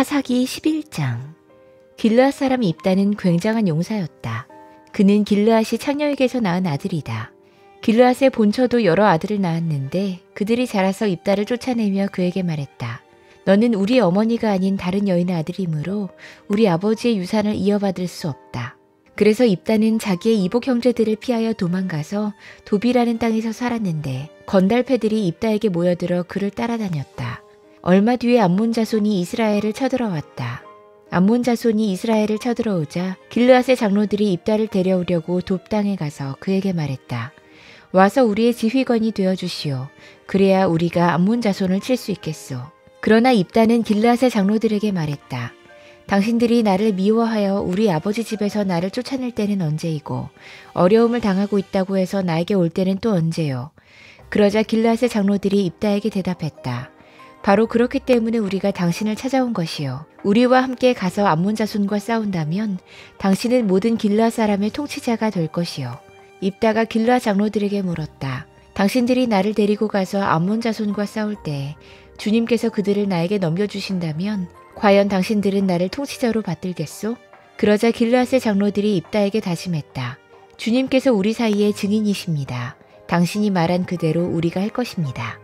사사기 11장. 길르앗 사람 입다는 굉장한 용사였다. 그는 길르앗이 창녀에게서 낳은 아들이다. 길르앗의 본처도 여러 아들을 낳았는데 그들이 자라서 입다를 쫓아내며 그에게 말했다. 너는 우리 어머니가 아닌 다른 여인의 아들이므로 우리 아버지의 유산을 이어받을 수 없다. 그래서 입다는 자기의 이복 형제들을 피하여 도망가서 도비라는 땅에서 살았는데 건달패들이 입다에게 모여들어 그를 따라다녔다. 얼마 뒤에 암몬 자손이 이스라엘을 쳐들어왔다. 암몬 자손이 이스라엘을 쳐들어오자 길르앗의 장로들이 입다를 데려오려고 돕 땅에 가서 그에게 말했다. 와서 우리의 지휘관이 되어주시오. 그래야 우리가 암몬 자손을 칠 수 있겠소. 그러나 입다는 길르앗의 장로들에게 말했다. 당신들이 나를 미워하여 우리 아버지 집에서 나를 쫓아낼 때는 언제이고 어려움을 당하고 있다고 해서 나에게 올 때는 또 언제요. 그러자 길르앗의 장로들이 입다에게 대답했다. 바로 그렇기 때문에 우리가 당신을 찾아온 것이요. 우리와 함께 가서 암몬 자손과 싸운다면 당신은 모든 길르앗 사람의 통치자가 될 것이요. 입다가 길르앗 장로들에게 물었다. 당신들이 나를 데리고 가서 암몬 자손과 싸울 때 주님께서 그들을 나에게 넘겨주신다면 과연 당신들은 나를 통치자로 받들겠소? 그러자 길르앗의 장로들이 입다에게 다짐했다. 주님께서 우리 사이의 증인이십니다. 당신이 말한 그대로 우리가 할 것입니다.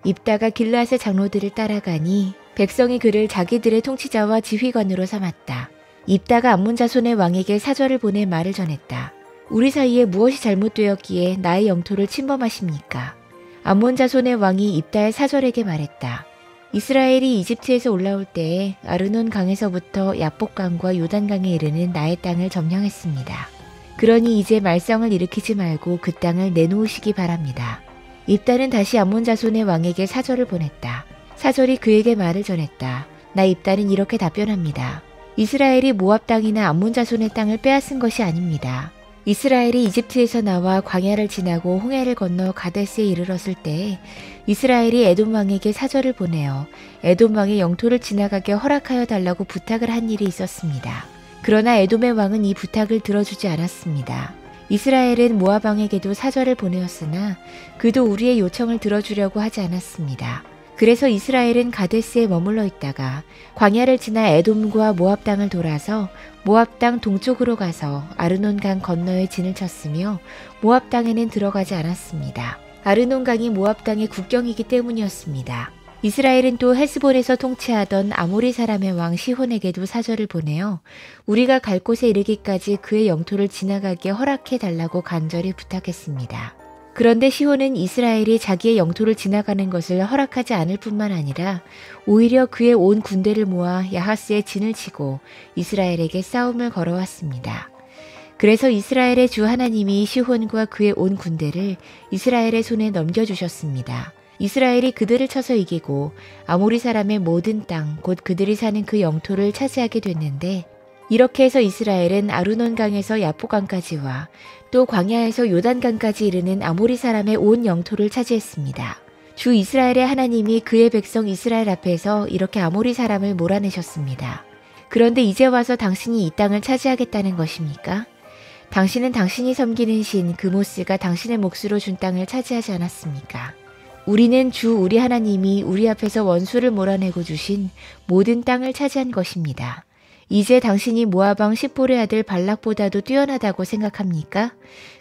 입다가 길르앗의 장로들을 따라가니 백성이 그를 자기들의 통치자와 지휘관으로 삼았다. 입다가 암몬 자손의 왕에게 사절을 보내 말을 전했다. 우리 사이에 무엇이 잘못되었기에 나의 영토를 침범하십니까? 암몬 자손의 왕이 입다의 사절에게 말했다. 이스라엘이 이집트에서 올라올 때에 아르논 강에서부터 야복강과 요단강에 이르는 나의 땅을 점령했습니다. 그러니 이제 말썽을 일으키지 말고 그 땅을 내놓으시기 바랍니다. 입다는 다시 암몬 자손의 왕에게 사절을 보냈다. 사절이 그에게 말을 전했다. 나 입다는 이렇게 답변합니다. 이스라엘이 모압 땅이나 암몬 자손의 땅을 빼앗은 것이 아닙니다. 이스라엘이 이집트에서 나와 광야를 지나고 홍해를 건너 가데스에 이르렀을 때 이스라엘이 에돔 왕에게 사절을 보내어 에돔 왕의 영토를 지나가게 허락하여 달라고 부탁을 한 일이 있었습니다. 그러나 에돔의 왕은 이 부탁을 들어주지 않았습니다. 이스라엘은 모압 왕에게도 사절을 보내었으나 그도 우리의 요청을 들어주려고 하지 않았습니다. 그래서 이스라엘은 가데스에 머물러 있다가 광야를 지나 에돔과 모압 땅을 돌아서 모압 땅 동쪽으로 가서 아르논 강 건너에 진을 쳤으며 모압 땅에는 들어가지 않았습니다. 아르논 강이 모압 땅의 국경이기 때문이었습니다. 이스라엘은 또 헬스본에서 통치하던 아모리 사람의 왕 시혼에게도 사절을 보내어 우리가 갈 곳에 이르기까지 그의 영토를 지나가게 허락해 달라고 간절히 부탁했습니다. 그런데 시혼은 이스라엘이 자기의 영토를 지나가는 것을 허락하지 않을 뿐만 아니라 오히려 그의 온 군대를 모아 야하스에 진을 치고 이스라엘에게 싸움을 걸어왔습니다. 그래서 이스라엘의 주 하나님이 시혼과 그의 온 군대를 이스라엘의 손에 넘겨주셨습니다. 이스라엘이 그들을 쳐서 이기고 아모리 사람의 모든 땅, 곧 그들이 사는 그 영토를 차지하게 됐는데 이렇게 해서 이스라엘은 아르논 강에서 야포강까지와 또 광야에서 요단강까지 이르는 아모리 사람의 온 영토를 차지했습니다. 주 이스라엘의 하나님이 그의 백성 이스라엘 앞에서 이렇게 아모리 사람을 몰아내셨습니다. 그런데 이제 와서 당신이 이 땅을 차지하겠다는 것입니까? 당신은 당신이 섬기는 신 그모스가 당신의 몫으로 준 땅을 차지하지 않았습니까? 우리는 주 우리 하나님이 우리 앞에서 원수를 몰아내고 주신 모든 땅을 차지한 것입니다. 이제 당신이 모압 왕 십볼의 아들 발락보다도 뛰어나다고 생각합니까?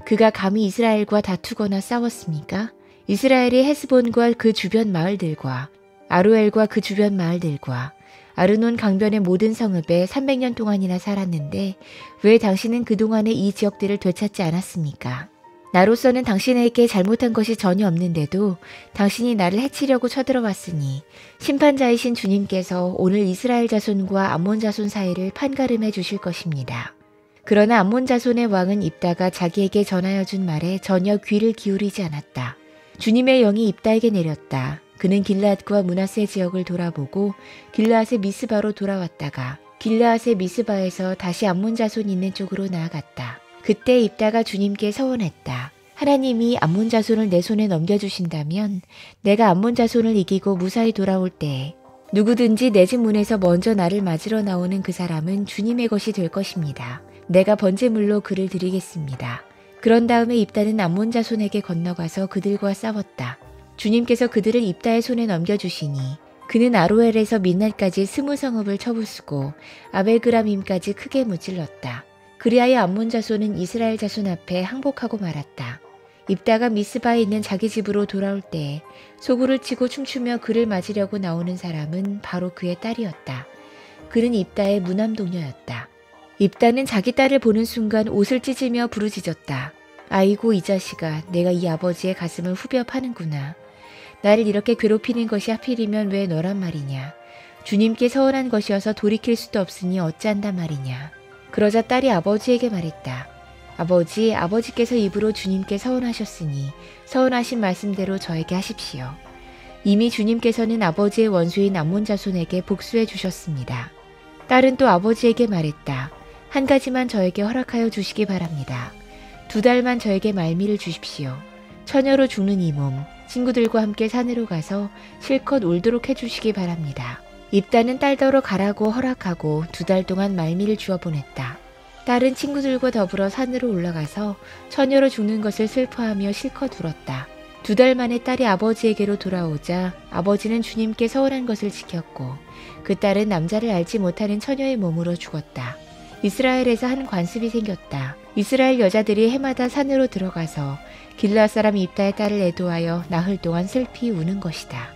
그가 감히 이스라엘과 다투거나 싸웠습니까? 이스라엘이 헤스본과 그 주변 마을들과 아로엘과 그 주변 마을들과 아르논 강변의 모든 성읍에 300년 동안이나 살았는데 왜 당신은 그동안에 이 지역들을 되찾지 않았습니까? 나로서는 당신에게 잘못한 것이 전혀 없는데도 당신이 나를 해치려고 쳐들어왔으니 심판자이신 주님께서 오늘 이스라엘 자손과 암몬 자손 사이를 판가름해 주실 것입니다. 그러나 암몬 자손의 왕은 입다가 자기에게 전하여 준 말에 전혀 귀를 기울이지 않았다. 주님의 영이 입다에게 내렸다. 그는 길르앗과 므낫세 지역을 돌아보고 길르앗의 미스바로 돌아왔다가 길르앗의 미스바에서 다시 암몬 자손 있는 쪽으로 나아갔다. 그때 입다가 주님께 서원했다. 하나님이 암몬 자손을 내 손에 넘겨주신다면 내가 암몬 자손을 이기고 무사히 돌아올 때에 누구든지 내 집 문에서 먼저 나를 맞으러 나오는 그 사람은 주님의 것이 될 것입니다. 내가 번제물로 그를 드리겠습니다. 그런 다음에 입다는 암몬 자손에게 건너가서 그들과 싸웠다. 주님께서 그들을 입다의 손에 넘겨주시니 그는 아로엘에서 민날까지 20성읍을 쳐부수고 아벨그라밈까지 크게 무찔렀다. 그리하여 암몬 자손은 이스라엘 자손 앞에 항복하고 말았다. 입다가 미스바에 있는 자기 집으로 돌아올 때에 소구를 치고 춤추며 그를 맞으려고 나오는 사람은 바로 그의 딸이었다. 그는 입다의 무남동녀였다. 입다는 자기 딸을 보는 순간 옷을 찢으며 부르짖었다. 아이고 이 자식아, 내가 이 아버지의 가슴을 후벼 파는구나. 나를 이렇게 괴롭히는 것이 하필이면 왜 너란 말이냐. 주님께 서운한 것이어서 돌이킬 수도 없으니 어찌한단 말이냐. 그러자 딸이 아버지에게 말했다. 아버지, 아버지께서 입으로 주님께 서운하셨으니 서운하신 말씀대로 저에게 하십시오. 이미 주님께서는 아버지의 원수인 암몬 자손에게 복수해 주셨습니다. 딸은 또 아버지에게 말했다. 한 가지만 저에게 허락하여 주시기 바랍니다. 2달만 저에게 말미를 주십시오. 처녀로 죽는 이 몸, 친구들과 함께 산으로 가서 실컷 울도록 해주시기 바랍니다. 입다는 딸더러 가라고 허락하고 2달 동안 말미를 주어 보냈다. 딸은 친구들과 더불어 산으로 올라가서 처녀로 죽는 것을 슬퍼하며 실컷 울었다. 2달 만에 딸이 아버지에게로 돌아오자 아버지는 주님께 서운한 것을 지켰고 그 딸은 남자를 알지 못하는 처녀의 몸으로 죽었다. 이스라엘에서 한 관습이 생겼다. 이스라엘 여자들이 해마다 산으로 들어가서 길르앗 사람 입다의 딸을 애도하여 나흘 동안 슬피 우는 것이다.